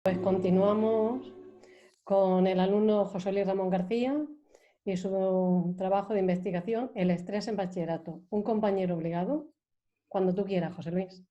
Pues continuamos con el alumno José Luis Ramón García y su trabajo de investigación, el estrés en bachillerato. Un compañero obligado. Cuando tú quieras, José Luis.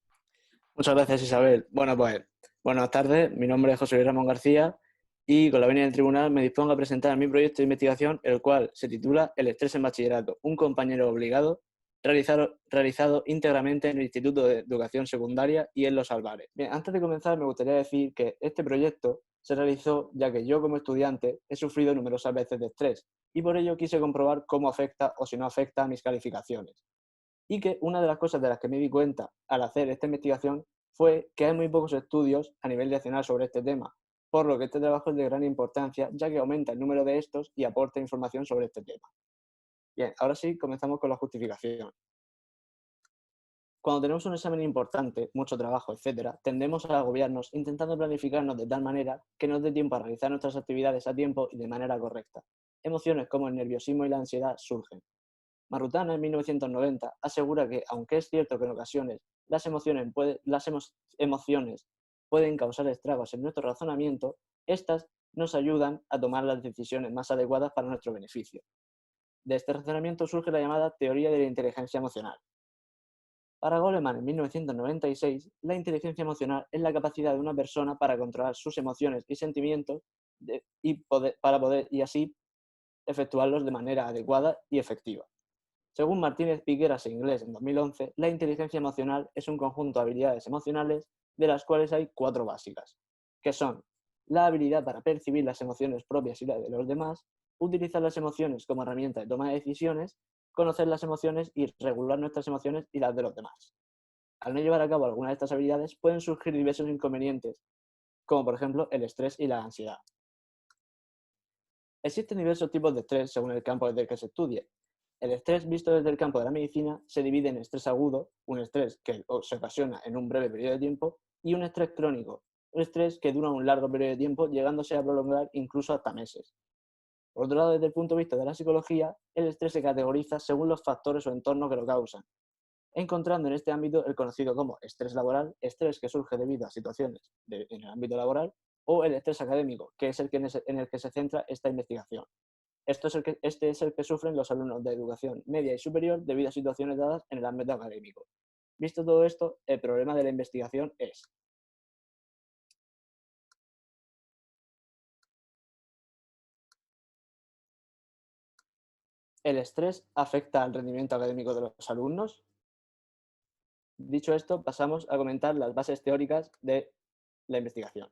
Muchas gracias, Isabel. Bueno, pues buenas tardes. Mi nombre es José Luis Ramón García y con la venia del tribunal me dispongo a presentar mi proyecto de investigación, el cual se titula El estrés en bachillerato, un compañero obligado, realizado íntegramente en el Instituto de Educación Secundaria y en Los Albares. Bien, antes de comenzar me gustaría decir que este proyecto se realizó ya que yo como estudiante he sufrido numerosas veces de estrés y por ello quise comprobar cómo afecta o si no afecta a mis calificaciones. Y que una de las cosas de las que me di cuenta al hacer esta investigación fue que hay muy pocos estudios a nivel nacional sobre este tema, por lo que este trabajo es de gran importancia, ya que aumenta el número de estos y aporta información sobre este tema. Bien, ahora sí, comenzamos con la justificación. Cuando tenemos un examen importante, mucho trabajo, etc., tendemos a agobiarnos intentando planificarnos de tal manera que nos dé tiempo a realizar nuestras actividades a tiempo y de manera correcta. Emociones como el nerviosismo y la ansiedad surgen. Marutana, en 1990, asegura que, aunque es cierto que en ocasiones las emociones pueden causar estragos en nuestro razonamiento, estas nos ayudan a tomar las decisiones más adecuadas para nuestro beneficio. De este razonamiento surge la llamada teoría de la inteligencia emocional. Para Goleman, en 1996, la inteligencia emocional es la capacidad de una persona para controlar sus emociones y sentimientos para poder y así efectuarlos de manera adecuada y efectiva. Según Martínez Piqueras e Inglés en 2011, la inteligencia emocional es un conjunto de habilidades emocionales de las cuales hay 4 básicas, que son la habilidad para percibir las emociones propias y las de los demás, utilizar las emociones como herramienta de toma de decisiones, conocer las emociones y regular nuestras emociones y las de los demás. Al no llevar a cabo alguna de estas habilidades pueden surgir diversos inconvenientes, como por ejemplo el estrés y la ansiedad. Existen diversos tipos de estrés según el campo desde el que se estudie. El estrés visto desde el campo de la medicina se divide en estrés agudo, un estrés que se ocasiona en un breve periodo de tiempo, y un estrés crónico, un estrés que dura un largo periodo de tiempo, llegándose a prolongar incluso hasta meses. Por otro lado, desde el punto de vista de la psicología, el estrés se categoriza según los factores o entornos que lo causan, encontrando en este ámbito el conocido como estrés laboral, estrés que surge debido a situaciones en el ámbito laboral, o el estrés académico, que es el que en el que se centra esta investigación. Este es el que sufren los alumnos de educación media y superior debido a situaciones dadas en el ámbito académico. Visto todo esto, el problema de la investigación es: ¿el estrés afecta al rendimiento académico de los alumnos? Dicho esto, pasamos a comentar las bases teóricas de la investigación.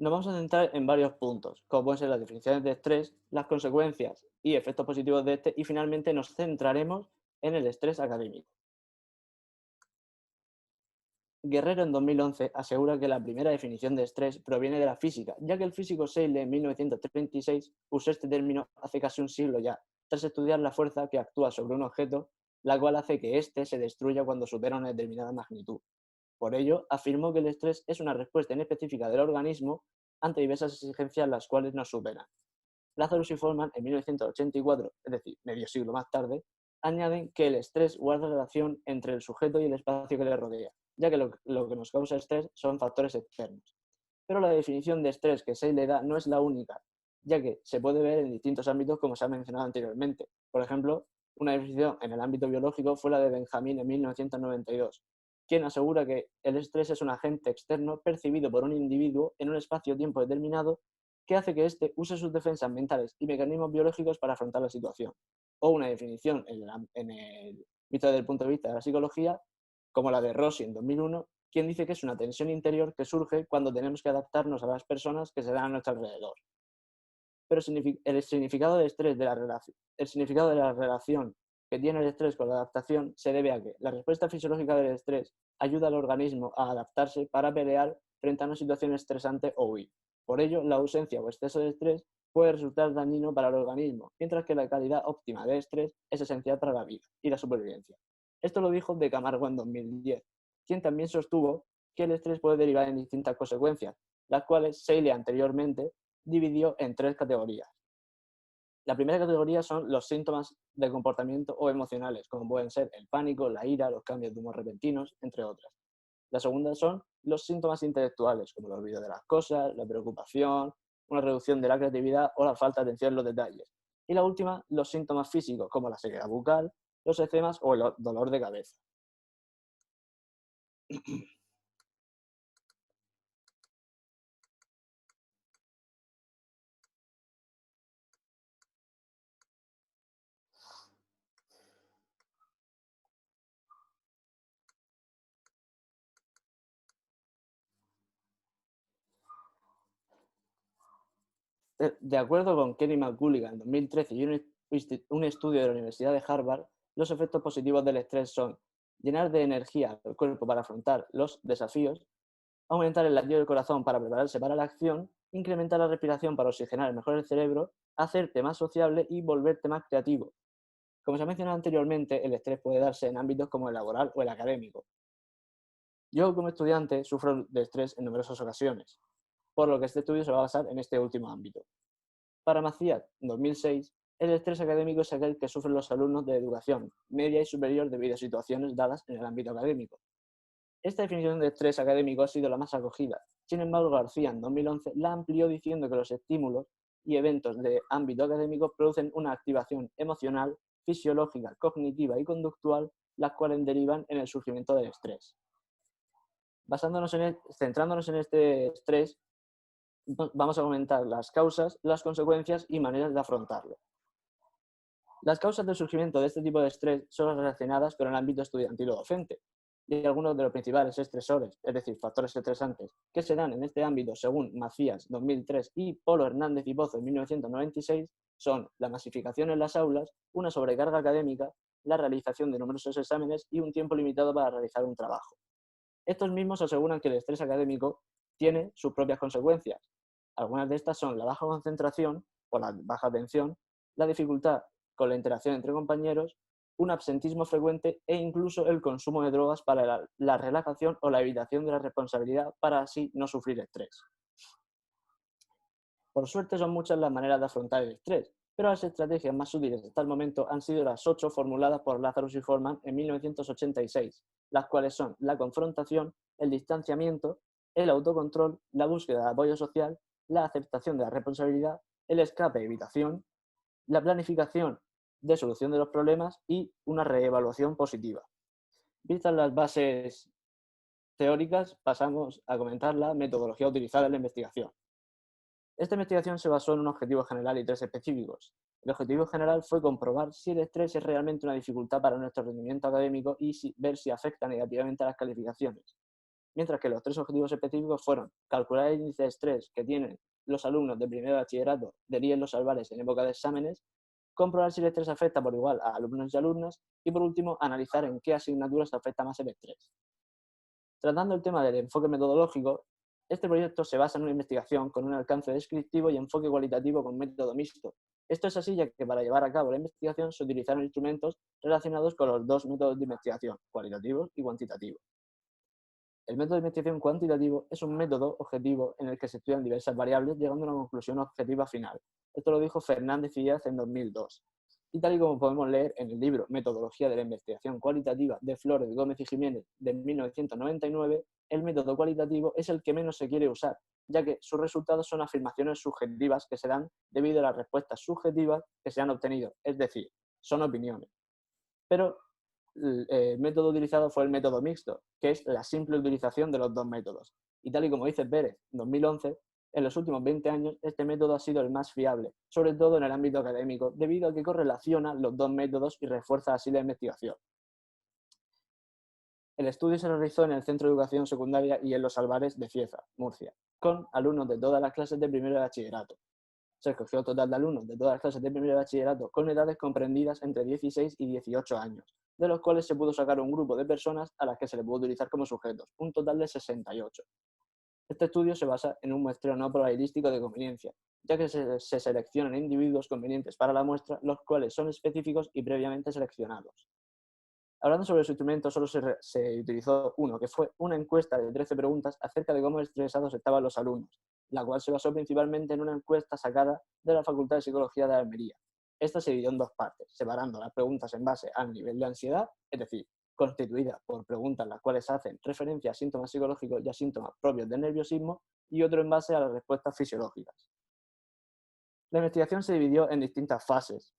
Nos vamos a centrar en varios puntos, como pueden ser las definiciones de estrés, las consecuencias y efectos positivos de este, y finalmente nos centraremos en el estrés académico. Guerrero en 2011 asegura que la primera definición de estrés proviene de la física, ya que el físico Seidel en 1936 usó este término hace casi un siglo ya, tras estudiar la fuerza que actúa sobre un objeto, la cual hace que éste se destruya cuando supera una determinada magnitud. Por ello, afirmó que el estrés es una respuesta inespecífica del organismo ante diversas exigencias las cuales nos superan. Lazarus y Forman, en 1984, es decir, medio siglo más tarde, añaden que el estrés guarda relación entre el sujeto y el espacio que le rodea, ya que lo que nos causa estrés son factores externos. Pero la definición de estrés que Seidel le da no es la única, ya que se puede ver en distintos ámbitos como se ha mencionado anteriormente. Por ejemplo, una definición en el ámbito biológico fue la de Benjamin en 1992, quien asegura que el estrés es un agente externo percibido por un individuo en un espacio-tiempo determinado que hace que éste use sus defensas mentales y mecanismos biológicos para afrontar la situación. O una definición visto desde el punto de vista de la psicología, como la de Rossi en 2001, quien dice que es una tensión interior que surge cuando tenemos que adaptarnos a las personas que se dan a nuestro alrededor. Pero el significado del estrés el significado de la relación que tiene el estrés con la adaptación se debe a que la respuesta fisiológica del estrés ayuda al organismo a adaptarse para pelear frente a una situación estresante o huir. Por ello, la ausencia o exceso de estrés puede resultar dañino para el organismo, mientras que la calidad óptima de estrés es esencial para la vida y la supervivencia. Esto lo dijo de Camargo en 2010, quien también sostuvo que el estrés puede derivar en distintas consecuencias, las cuales Seile anteriormente dividió en 3 categorías. La primera categoría son los síntomas de comportamiento o emocionales, como pueden ser el pánico, la ira, los cambios de humor repentinos, entre otras. La segunda son los síntomas intelectuales, como el olvido de las cosas, la preocupación, una reducción de la creatividad o la falta de atención en los detalles. Y la última, los síntomas físicos, como la sequedad bucal, los eczemas o el dolor de cabeza. De acuerdo con Kenny McGulligan en 2013 y un estudio de la Universidad de Harvard, los efectos positivos del estrés son llenar de energía al cuerpo para afrontar los desafíos, aumentar el latido del corazón para prepararse para la acción, incrementar la respiración para oxigenar mejor el cerebro, hacerte más sociable y volverte más creativo. Como se ha mencionado anteriormente, el estrés puede darse en ámbitos como el laboral o el académico. Yo, como estudiante, sufro de estrés en numerosas ocasiones, por lo que este estudio se va a basar en este último ámbito. Para Maciat, en 2006, el estrés académico es aquel que sufren los alumnos de educación media y superior debido a situaciones dadas en el ámbito académico. Esta definición de estrés académico ha sido la más acogida. Sin embargo, García en 2011 la amplió diciendo que los estímulos y eventos de ámbito académico producen una activación emocional, fisiológica, cognitiva y conductual, las cuales derivan en el surgimiento del estrés. Centrándonos en este estrés, vamos a comentar las causas, las consecuencias y maneras de afrontarlo. Las causas del surgimiento de este tipo de estrés son las relacionadas con el ámbito estudiantil o docente, y algunos de los principales estresores, es decir, factores estresantes, que se dan en este ámbito según Macías 2003 y Polo Hernández y Pozo en 1996, son la masificación en las aulas, una sobrecarga académica, la realización de numerosos exámenes y un tiempo limitado para realizar un trabajo. Estos mismos aseguran que el estrés académico tiene sus propias consecuencias. Algunas de estas son la baja concentración o la baja atención, la dificultad con la interacción entre compañeros, un absentismo frecuente e incluso el consumo de drogas para la relajación o la evitación de la responsabilidad para así no sufrir estrés. Por suerte son muchas las maneras de afrontar el estrés, pero las estrategias más útiles hasta el momento han sido las 8 formuladas por Lazarus y Forman en 1986, las cuales son la confrontación, el distanciamiento, el autocontrol, la búsqueda de apoyo social, la aceptación de la responsabilidad, el escape, evitación, la planificación de solución de los problemas y una reevaluación positiva. Vistas las bases teóricas, pasamos a comentar la metodología utilizada en la investigación. Esta investigación se basó en un objetivo general y 3 específicos. El objetivo general fue comprobar si el estrés es realmente una dificultad para nuestro rendimiento académico y ver si afecta negativamente a las calificaciones. Mientras que los 3 objetivos específicos fueron calcular el índice de estrés que tienen los alumnos de primer bachillerato de IES Los Salvares en época de exámenes, comprobar si el estrés afecta por igual a alumnos y alumnas y, por último, analizar en qué asignaturas afecta más el estrés. Tratando el tema del enfoque metodológico, este proyecto se basa en una investigación con un alcance descriptivo y enfoque cualitativo con método mixto. Esto es así ya que para llevar a cabo la investigación se utilizaron instrumentos relacionados con los 2 métodos de investigación, cualitativo y cuantitativo. El método de investigación cuantitativo es un método objetivo en el que se estudian diversas variables llegando a una conclusión objetiva final. Esto lo dijo Fernández y Díaz en 2002. Y tal y como podemos leer en el libro Metodología de la Investigación Cualitativa de Flores, Gómez y Jiménez de 1999, el método cualitativo es el que menos se quiere usar, ya que sus resultados son afirmaciones subjetivas que se dan debido a las respuestas subjetivas que se han obtenido, es decir, son opiniones. Pero el método utilizado fue el método mixto, que es la simple utilización de los 2 métodos. Y tal y como dice Pérez en 2011, en los últimos 20 años este método ha sido el más fiable, sobre todo en el ámbito académico, debido a que correlaciona los 2 métodos y refuerza así la investigación. El estudio se realizó en el Centro de Educación Secundaria y en Los Salvares de Cieza, Murcia, con alumnos de todas las clases de primero de bachillerato. Se escogió total de alumnos de todas las clases de primer bachillerato con edades comprendidas entre 16 y 18 años, de los cuales se pudo sacar un grupo de personas a las que se le pudo utilizar como sujetos, un total de 68. Este estudio se basa en un muestreo no probabilístico de conveniencia, ya que se seleccionan individuos convenientes para la muestra, los cuales son específicos y previamente seleccionados. Hablando sobre los instrumentos, solo se utilizó uno, que fue una encuesta de 13 preguntas acerca de cómo estresados estaban los alumnos, la cual se basó principalmente en una encuesta sacada de la Facultad de Psicología de Almería. Esta se dividió en dos partes, separando las preguntas en base al nivel de ansiedad, es decir, constituida por preguntas las cuales hacen referencia a síntomas psicológicos y a síntomas propios del nerviosismo, y otro en base a las respuestas fisiológicas. La investigación se dividió en distintas fases,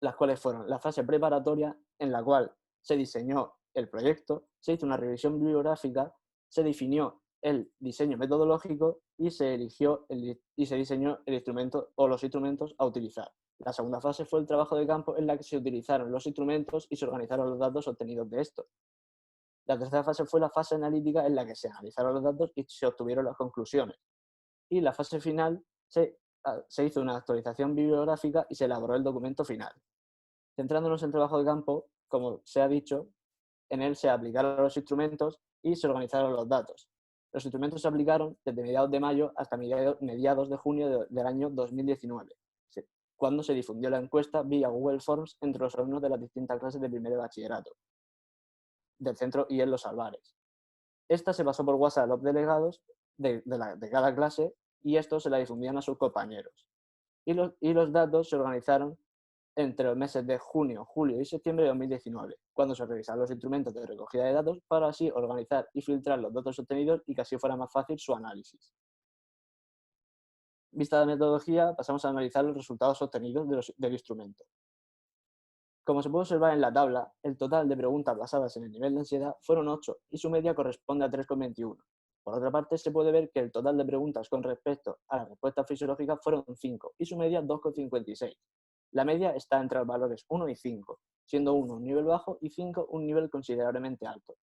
las cuales fueron la fase preparatoria, en la cual se diseñó el proyecto, se hizo una revisión bibliográfica, se definió el diseño metodológico y se diseñó el instrumento o los instrumentos a utilizar. La segunda fase fue el trabajo de campo, en la que se utilizaron los instrumentos y se organizaron los datos obtenidos de estos. La tercera fase fue la fase analítica, en la que se analizaron los datos y se obtuvieron las conclusiones. Y la fase final se hizo una actualización bibliográfica y se elaboró el documento final. Centrándonos en el trabajo de campo, como se ha dicho, en él se aplicaron los instrumentos y se organizaron los datos. Los instrumentos se aplicaron desde mediados de mayo hasta mediados de junio del año 2019, cuando se difundió la encuesta vía Google Forms entre los alumnos de las distintas clases de primer de bachillerato del centro y en los Albares. Esta se pasó por WhatsApp a los delegados de cada clase y estos se la difundían a sus compañeros. Y los datos se organizaron entre los meses de junio, julio y septiembre de 2019, cuando se revisaron los instrumentos de recogida de datos para así organizar y filtrar los datos obtenidos y que así fuera más fácil su análisis. Vista la metodología, pasamos a analizar los resultados obtenidos del instrumento. Como se puede observar en la tabla, el total de preguntas basadas en el nivel de ansiedad fueron 8 y su media corresponde a 3,21. Por otra parte, se puede ver que el total de preguntas con respecto a las respuestas fisiológicas fueron 5 y su media 2,56. La media está entre los valores 1 y 5, siendo 1 un nivel bajo y 5 un nivel considerablemente alto.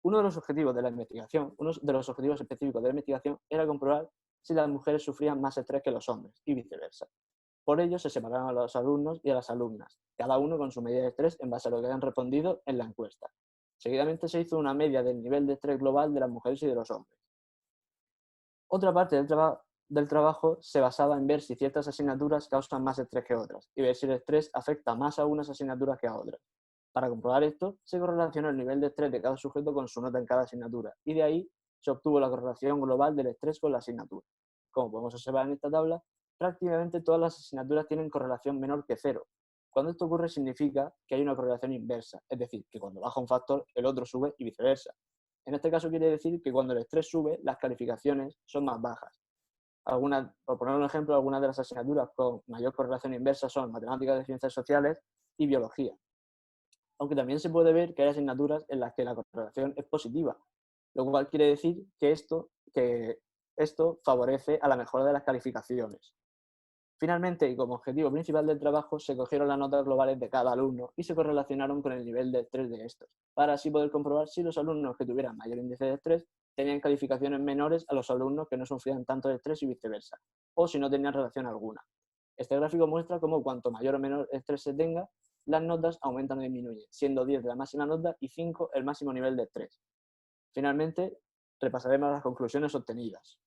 Uno de los objetivos de la investigación, uno de los objetivos específicos de la investigación era comprobar si las mujeres sufrían más estrés que los hombres y viceversa. Por ello, se separaron a los alumnos y a las alumnas, cada uno con su medida de estrés en base a lo que habían respondido en la encuesta. Seguidamente se hizo una media del nivel de estrés global de las mujeres y de los hombres. Otra parte del trabajo se basaba en ver si ciertas asignaturas causan más estrés que otras y ver si el estrés afecta más a unas asignaturas que a otras. Para comprobar esto, se correlacionó el nivel de estrés de cada sujeto con su nota en cada asignatura y de ahí se obtuvo la correlación global del estrés con la asignatura. Como podemos observar en esta tabla, prácticamente todas las asignaturas tienen correlación menor que 0. Cuando esto ocurre significa que hay una correlación inversa, es decir, que cuando baja un factor, el otro sube y viceversa. En este caso quiere decir que cuando el estrés sube, las calificaciones son más bajas. Por poner un ejemplo, algunas de las asignaturas con mayor correlación inversa son matemáticas de ciencias sociales y biología. Aunque también se puede ver que hay asignaturas en las que la correlación es positiva, lo cual quiere decir que esto favorece a la mejora de las calificaciones. Finalmente, y como objetivo principal del trabajo, se cogieron las notas globales de cada alumno y se correlacionaron con el nivel de estrés de estos, para así poder comprobar si los alumnos que tuvieran mayor índice de estrés tenían calificaciones menores a los alumnos que no sufrían tanto de estrés y viceversa, o si no tenían relación alguna. Este gráfico muestra cómo cuanto mayor o menor estrés se tenga, las notas aumentan o disminuyen, siendo 10 la máxima nota y 5 el máximo nivel de estrés. Finalmente, repasaremos las conclusiones obtenidas.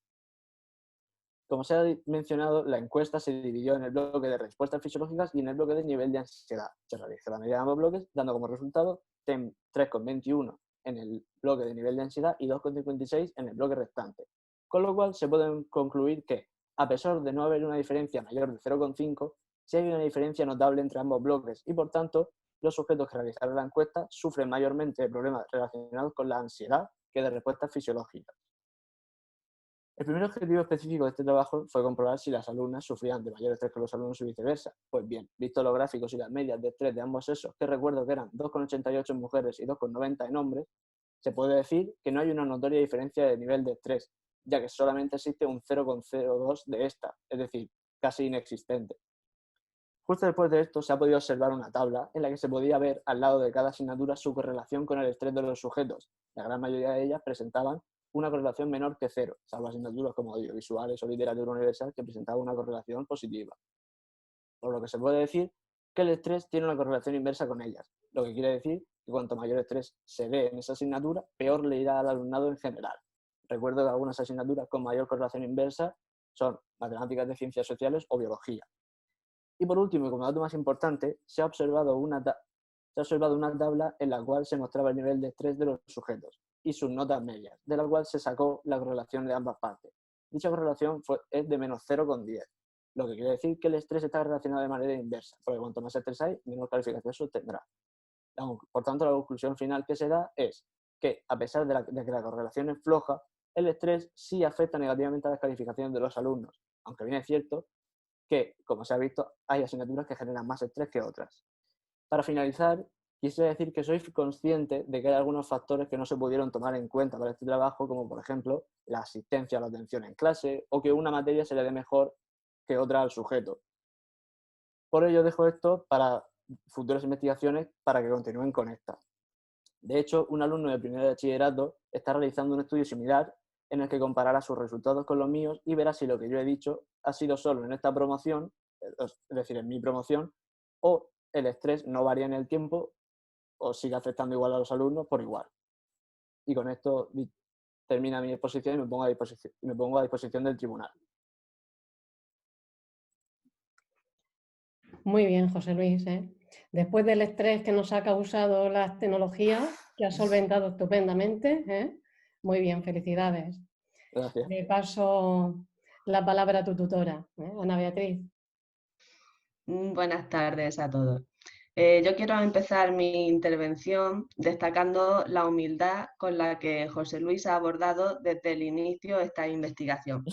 Como se ha mencionado, la encuesta se dividió en el bloque de respuestas fisiológicas y en el bloque de nivel de ansiedad. Se realizó la medida de ambos bloques, dando como resultado 3,21 en el bloque de nivel de ansiedad y 2,56 en el bloque restante. Con lo cual, se puede concluir que, a pesar de no haber una diferencia mayor de 0,5, sí hay una diferencia notable entre ambos bloques y, por tanto, los sujetos que realizaron la encuesta sufren mayormente de problemas relacionados con la ansiedad que de respuestas fisiológicas. El primer objetivo específico de este trabajo fue comprobar si las alumnas sufrían de mayor estrés que los alumnos y viceversa. Pues bien, visto los gráficos y las medias de estrés de ambos sexos, que recuerdo que eran 2,88 en mujeres y 2,90 en hombres, se puede decir que no hay una notoria diferencia de nivel de estrés, ya que solamente existe un 0,02 de esta, es decir, casi inexistente. Justo después de esto se ha podido observar una tabla en la que se podía ver al lado de cada asignatura su correlación con el estrés de los sujetos. La gran mayoría de ellas presentaban una correlación menor que 0, salvo asignaturas como audiovisuales o literatura universal que presentaban una correlación positiva. Por lo que se puede decir que el estrés tiene una correlación inversa con ellas, lo que quiere decir que cuanto mayor estrés se ve en esa asignatura, peor le irá al alumnado en general. Recuerdo que algunas asignaturas con mayor correlación inversa son matemáticas de ciencias sociales o biología. Y por último, y como dato más importante, se ha observado se ha observado una tabla en la cual se mostraba el nivel de estrés de los sujetos y sus notas medias, de la cual se sacó la correlación de ambas partes. Dicha correlación es de menos 0,10, lo que quiere decir que el estrés está relacionado de manera inversa, porque cuanto más estrés hay, menos calificación se obtendrá. Por tanto, la conclusión final que se da es que, a pesar de que la correlación es floja, el estrés sí afecta negativamente a las calificaciones de los alumnos, aunque bien es cierto que, como se ha visto, hay asignaturas que generan más estrés que otras. Para finalizar, quisiera decir que soy consciente de que hay algunos factores que no se pudieron tomar en cuenta para este trabajo, como por ejemplo la asistencia a la atención en clase o que una materia se le dé mejor que otra al sujeto. Por ello dejo esto para futuras investigaciones para que continúen con esta. De hecho, un alumno de primer de bachillerato está realizando un estudio similar en el que comparará sus resultados con los míos y verá si lo que yo he dicho ha sido solo en esta promoción, es decir, en mi promoción, o el estrés no varía en el tiempo o sigue afectando igual a los alumnos por igual. Y con esto termina mi exposición y me pongo a disposición del tribunal. Muy bien, José Luis. Después del estrés que nos ha causado las tecnologías, que has solventado estupendamente. Muy bien, felicidades. Gracias. Le paso la palabra a tu tutora, Ana Beatriz. Buenas tardes a todos. Yo quiero empezar mi intervención destacando la humildad con la que José Luis ha abordado desde el inicio esta investigación,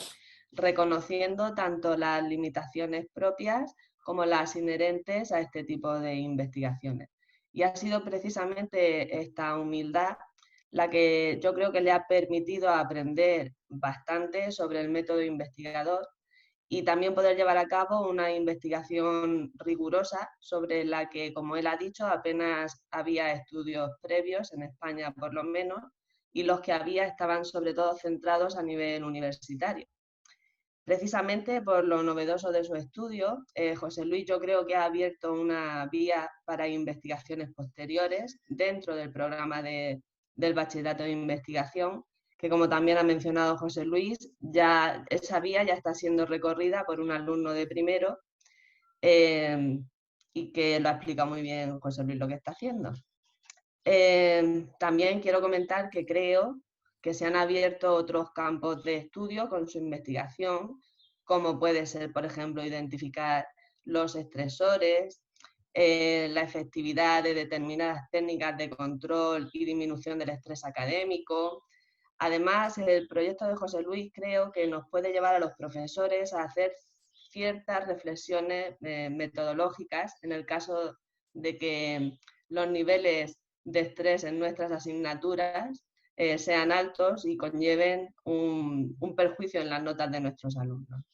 reconociendo tanto las limitaciones propias como las inherentes a este tipo de investigaciones. Y ha sido precisamente esta humildad la que yo creo que le ha permitido aprender bastante sobre el método investigador y también poder llevar a cabo una investigación rigurosa sobre la que, como él ha dicho, apenas había estudios previos, en España por lo menos, y los que había estaban sobre todo centrados a nivel universitario. Precisamente por lo novedoso de su estudio, José Luis yo creo que ha abierto una vía para investigaciones posteriores dentro del programa del bachillerato de investigación, que como también ha mencionado José Luis, ya esa vía ya está siendo recorrida por un alumno de primero y que lo ha explicado muy bien José Luis lo que está haciendo. También quiero comentar que creo que se han abierto otros campos de estudio con su investigación, como puede ser, por ejemplo, identificar los estresores, la efectividad de determinadas técnicas de control y disminución del estrés académico. Además, el proyecto de José Luis creo que nos puede llevar a los profesores a hacer ciertas reflexiones metodológicas en el caso de que los niveles de estrés en nuestras asignaturas sean altos y conlleven un perjuicio en las notas de nuestros alumnos.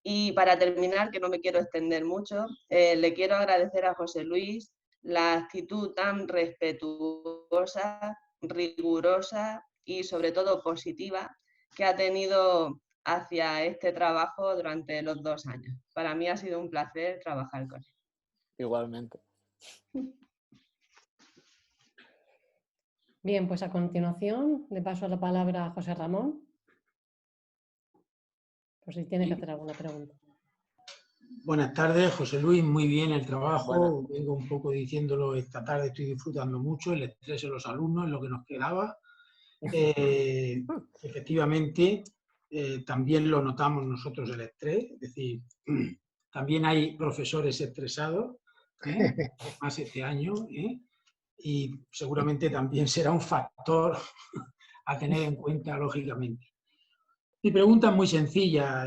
Y para terminar, que no me quiero extender mucho, le quiero agradecer a José Luis la actitud tan respetuosa, rigurosa y sobre todo positiva que ha tenido hacia este trabajo durante los 2 años. Para mí ha sido un placer trabajar con él. Igualmente. Bien, pues a continuación le paso la palabra a José Ramón, por si tiene que hacer alguna pregunta. Buenas tardes, José Luis, muy bien el trabajo. Buenas. Vengo un poco diciéndolo esta tarde, estoy disfrutando mucho, el estrés en los alumnos es lo que nos quedaba. Efectivamente, también lo notamos nosotros el estrés, es decir, también hay profesores estresados, más este año, y seguramente también será un factor a tener en cuenta, lógicamente. Mi pregunta es muy sencilla,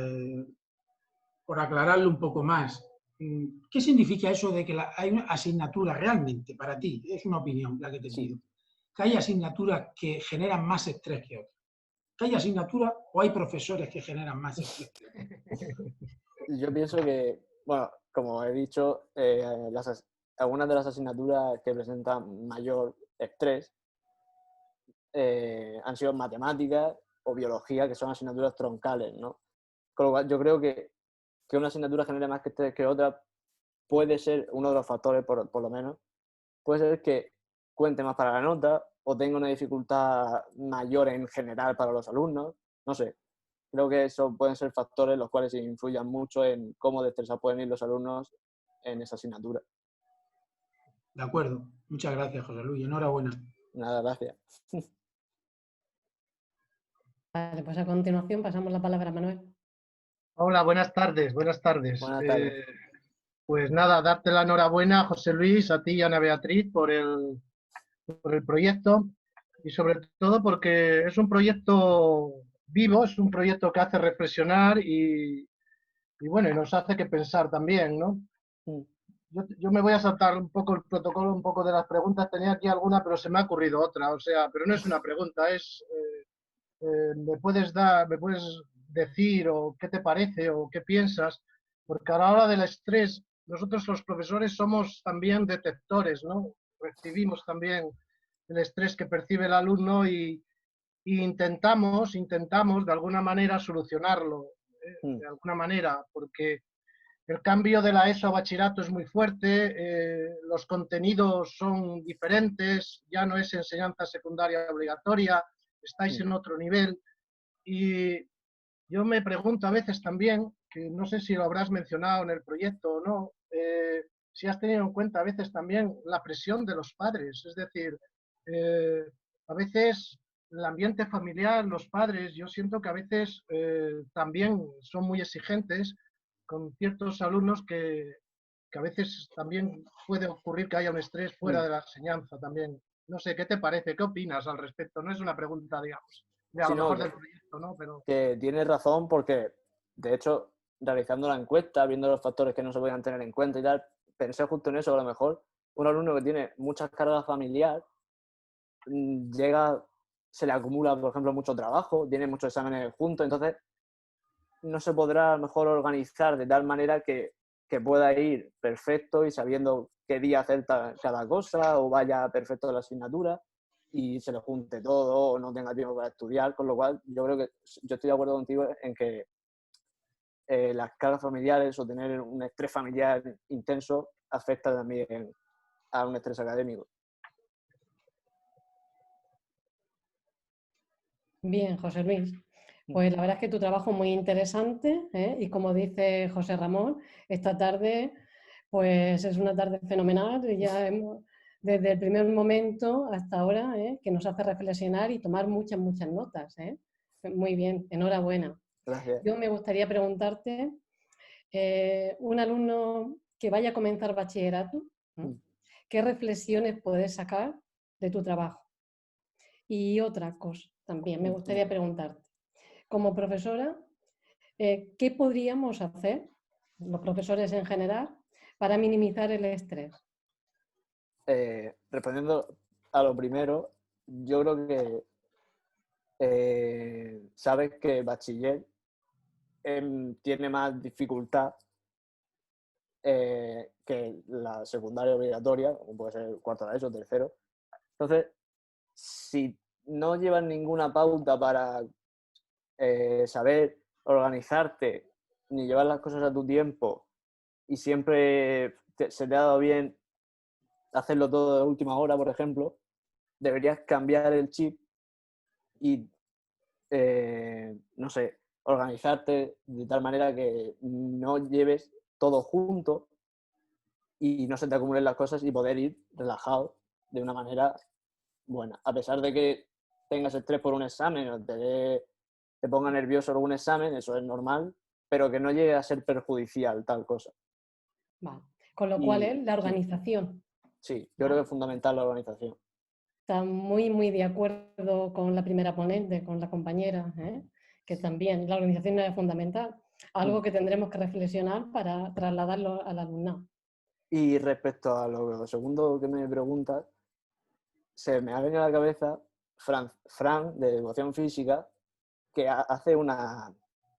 por aclararlo un poco más. ¿Qué significa eso de que hay una asignatura realmente para ti? Es una opinión la que te pido. Que hay asignaturas que generan más estrés que otras. ¿Que hay asignaturas o hay profesores que generan más estrés que otras? Yo pienso que, bueno, como he dicho, algunas de las asignaturas que presentan mayor estrés han sido matemáticas o biología, que son asignaturas troncales, ¿no? Con lo cual, yo creo que una asignatura genere más estrés que otra puede ser uno de los factores, por lo menos, puede ser que cuente más para la nota o tenga una dificultad mayor en general para los alumnos, no sé. Creo que eso pueden ser factores los cuales influyan mucho en cómo de estresados pueden ir los alumnos en esa asignatura. De acuerdo. Muchas gracias, José Luis. Enhorabuena. Nada, gracias. Vale, pues a continuación pasamos la palabra a Manuel. Hola, buenas tardes, buenas tardes. Buenas tardes. Pues nada, darte la enhorabuena, José Luis, a ti y a Ana Beatriz por el proyecto y sobre todo porque es un proyecto vivo, es un proyecto que hace reflexionar y bueno, y nos hace que pensar también, ¿no? Yo me voy a saltar un poco el protocolo, un poco de las preguntas. Tenía aquí alguna, pero se me ha ocurrido otra. O sea, pero no es una pregunta, es me puedes decir o qué te parece o qué piensas, porque a la hora del estrés, nosotros los profesores somos también detectores, ¿no? Recibimos también el estrés que percibe el alumno y intentamos de alguna manera solucionarlo, de alguna manera, porque el cambio de la ESO a bachillerato es muy fuerte, los contenidos son diferentes, ya no es enseñanza secundaria obligatoria, estáis en otro nivel. Y yo me pregunto a veces también, que no sé si lo habrás mencionado en el proyecto o no, si has tenido en cuenta a veces también la presión de los padres. Es decir, a veces el ambiente familiar, los padres, yo siento que a veces también son muy exigentes con ciertos alumnos que a veces también puede ocurrir que haya un estrés fuera de la enseñanza también. No sé, ¿qué te parece? ¿Qué opinas al respecto? No es una pregunta, digamos, de a lo mejor del proyecto, ¿no? Pero... Que tienes razón porque, de hecho, realizando la encuesta, viendo los factores que no se podían tener en cuenta y tal, pensé justo en eso. A lo mejor un alumno que tiene muchas cargas familiar llega, se le acumula, por ejemplo, mucho trabajo, tiene muchos exámenes juntos, entonces no se podrá a lo mejor organizar de tal manera que pueda ir perfecto y sabiendo qué día hacer cada cosa o vaya perfecto la asignatura y se le junte todo o no tenga tiempo para estudiar, con lo cual yo creo que yo estoy de acuerdo contigo en que las cargas familiares o tener un estrés familiar intenso afecta también a un estrés académico. Bien, José Luis. Pues la verdad es que tu trabajo es muy interesante, ¿eh? Y como dice José Ramón, esta tarde pues es una tarde fenomenal. Ya desde el primer momento hasta ahora, ¿eh? Que nos hace reflexionar y tomar muchas notas, ¿eh? Muy bien, enhorabuena. Gracias. Yo me gustaría preguntarte, un alumno que vaya a comenzar bachillerato, ¿no? ¿Qué reflexiones puedes sacar de tu trabajo? Y otra cosa también me gustaría preguntarte, como profesora, ¿qué podríamos hacer, los profesores en general, para minimizar el estrés? Respondiendo a lo primero, yo creo que sabes que bachiller tiene más dificultad que la secundaria obligatoria, como puede ser cuarto de ESO, tercero. Entonces, si no llevas ninguna pauta para saber organizarte ni llevar las cosas a tu tiempo y siempre se te ha dado bien hacerlo todo de última hora, por ejemplo, deberías cambiar el chip y, no sé, organizarte de tal manera que no lleves todo junto y no se te acumulen las cosas y poder ir relajado de una manera buena. A pesar de que tengas estrés por un examen o te ponga nervioso algún examen, eso es normal, pero que no llegue a ser perjudicial tal cosa. Vale. Con lo cual es la organización. Sí, yo creo que es fundamental la organización. Está muy de acuerdo con la primera ponente, con la compañera, ¿eh? Que también la organización es fundamental. Algo que tendremos que reflexionar para trasladarlo al alumnado. Y respecto a lo segundo que me preguntas, se me ha venido a la cabeza Fran de Educación Física, que hace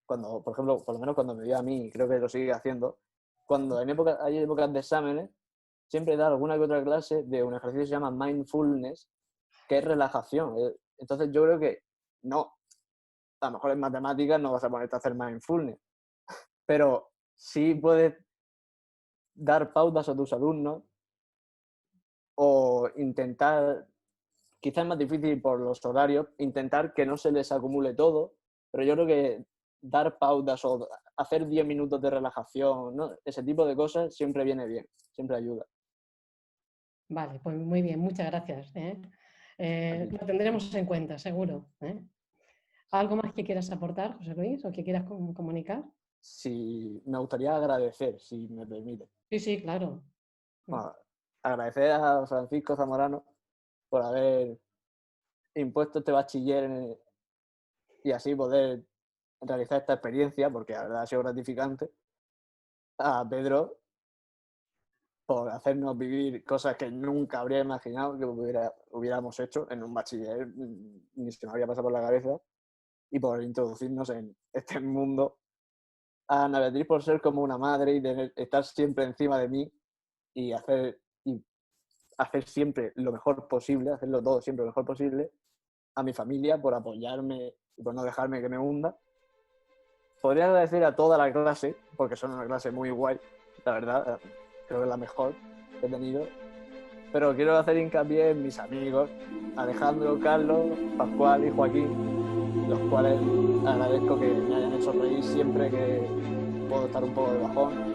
cuando, por ejemplo, por lo menos cuando me dio a mí, creo que lo sigue haciendo, cuando hay épocas de exámenes, siempre da alguna que otra clase de un ejercicio que se llama mindfulness, que es relajación. Entonces yo creo que no, a lo mejor en matemáticas no vas a ponerte a hacer mindfulness, pero sí puedes dar pautas a tus alumnos o intentar, quizás es más difícil por los horarios, intentar que no se les acumule todo, pero yo creo que dar pautas o hacer 10 minutos de relajación, ¿no? Ese tipo de cosas siempre viene bien, siempre ayuda. Vale, pues muy bien, muchas gracias. Lo tendremos en cuenta, seguro. ¿Algo más que quieras aportar, José Luis, o que quieras comunicar? Sí, me gustaría agradecer, si me permite. Sí, sí, claro. Bueno, agradecer a Francisco Zamorano por haber impuesto este bachiller y así poder realizar esta experiencia, porque la verdad ha sido gratificante. A Pedro por hacernos vivir cosas que nunca habría imaginado que hubiéramos hecho en un bachiller, ni se me había pasado por la cabeza, y por introducirnos en este mundo. A Ana Beatriz por ser como una madre y estar siempre encima de mí y hacer siempre lo mejor posible, hacerlo todo siempre lo mejor posible. A mi familia por apoyarme y por no dejarme que me hunda. Podría agradecer a toda la clase, porque son una clase muy guay, la verdad, creo que es la mejor que he tenido. Pero quiero hacer hincapié en mis amigos, Alejandro, Carlos, Pascual y Joaquín, los cuales agradezco que me hayan hecho reír siempre que puedo estar un poco de bajón.